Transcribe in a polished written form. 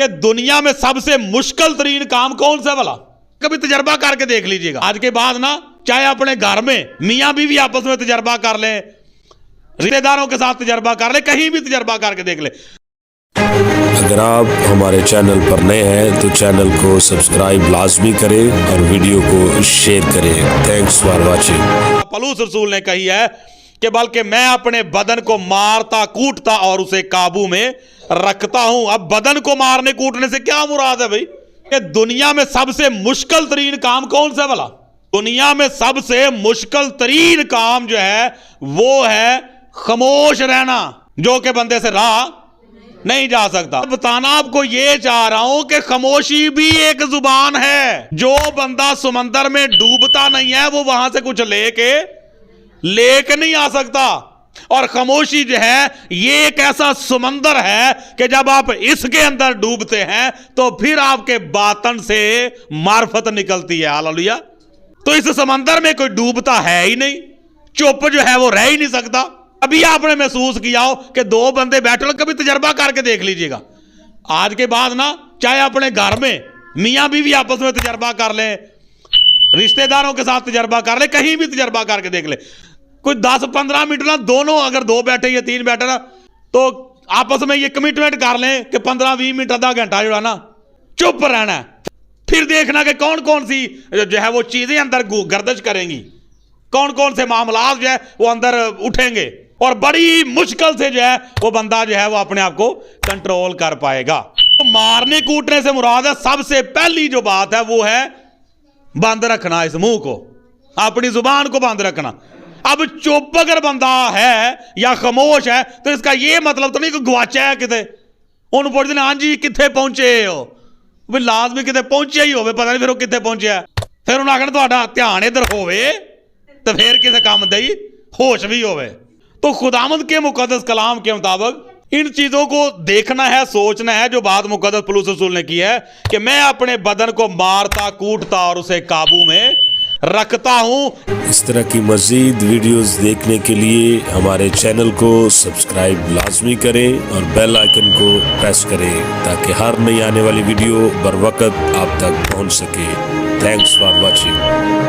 कि दुनिया में सबसे मुश्किल तरीन काम कौन सा भला? कभी तजर्बा करके देख लीजिएगा। आज के बाद ना, चाहे अपने घर में मियाँ बीवी आपस में तजर्बा कर लें, रिश्तेदारों के साथ तजर्बा कर ले, कहीं भी तजर्बा करके देख ले। अगर आप हमारे चैनल पर नए हैं तो चैनल को सब्सक्राइब लाजमी करें और वीडियो को शेयर करें। Thanks for watching. पलूस रसूल ने कही है कि बल्कि मैं अपने बदन को मारता कूटता और उसे काबू में रखता हूं। अब बदन को मारने कूटने से क्या मुराद है भाई? कि दुनिया में सबसे मुश्किल तरीन काम कौन सा भला? दुनिया में सबसे मुश्किल तरीन काम जो है वो है खामोश रहना, जो कि बंदे से राह नहीं जा सकता। बताना आपको ये चाह रहा हूं कि खामोशी भी एक जुबान है। जो बंदा समंदर में डूबता नहीं है वो वहां से कुछ लेके नहीं आ सकता। और खामोशी जो है ये एक ऐसा समंदर है कि जब आप इसके अंदर डूबते हैं तो फिर आपके बातन से मार्फत निकलती है। हालेलुया। तो इस समंदर में कोई डूबता है ही नहीं, चुप जो है वो रह ही नहीं सकता। अभी आपने महसूस किया हो कि दो बंदे बैठे हो, कभी तजर्बा करके देख लीजिएगा। आज के बाद ना, चाहे अपने घर में मियाँ बीवी आपस में तजर्बा कर लें, रिश्तेदारों के साथ तजर्बा कर ले, कहीं भी तजर्बा करके देख ले। कोई 10-15 मिनट ना, दोनों अगर दो बैठे या 3 बैठे ना, तो आपस में ये कमिटमेंट कर लें कि 15-20 मिनट आधा घंटा जो है ना चुप रहना है। फिर देखना कि कौन कौन सी जो है वो चीजें अंदर गर्दिश करेंगी, कौन कौन से मामला जो है वो अंदर उठेंगे, और बड़ी मुश्किल से जो है वो बंदा जो है वो अपने आप को कंट्रोल कर पाएगा। तो मारने कूटने से मुराद है, सबसे पहली जो बात है वो है बंद रखना इस मुंह को, अपनी जुबान को बंद रखना। अब चुप अगर बंदा है या खामोश है तो इसका ये मतलब तो नहीं कि गवाचा है किते। उन्होंने पूछते हैं हाँ जी कितने पहुंचे हो, भी लाजमी कितने पहुंचे ही होवे, पता नहीं फिर वो कितने पहुंचे। फिर उन्हें आखना ਤੁਹਾਡਾ ध्यान इधर होवे तो फिर किसी काम दी होश भी होवे। तो खुदावंद के मुकद्दस कलाम के मुताबिक इन चीजों को देखना है, सोचना है, जो बात मुकद्दस पौलुस रसूल ने की है कि मैं अपने बदन को मारता कूटता और उसे काबू में रखता हूं। इस तरह की मजीद वीडियोस देखने के लिए हमारे चैनल को सब्सक्राइब लाजमी करें और बेल आइकन को प्रेस करें ताकि हर नई आने वाली वीडियो बर वक्त आप तक पहुंच सके। Thanks for watching.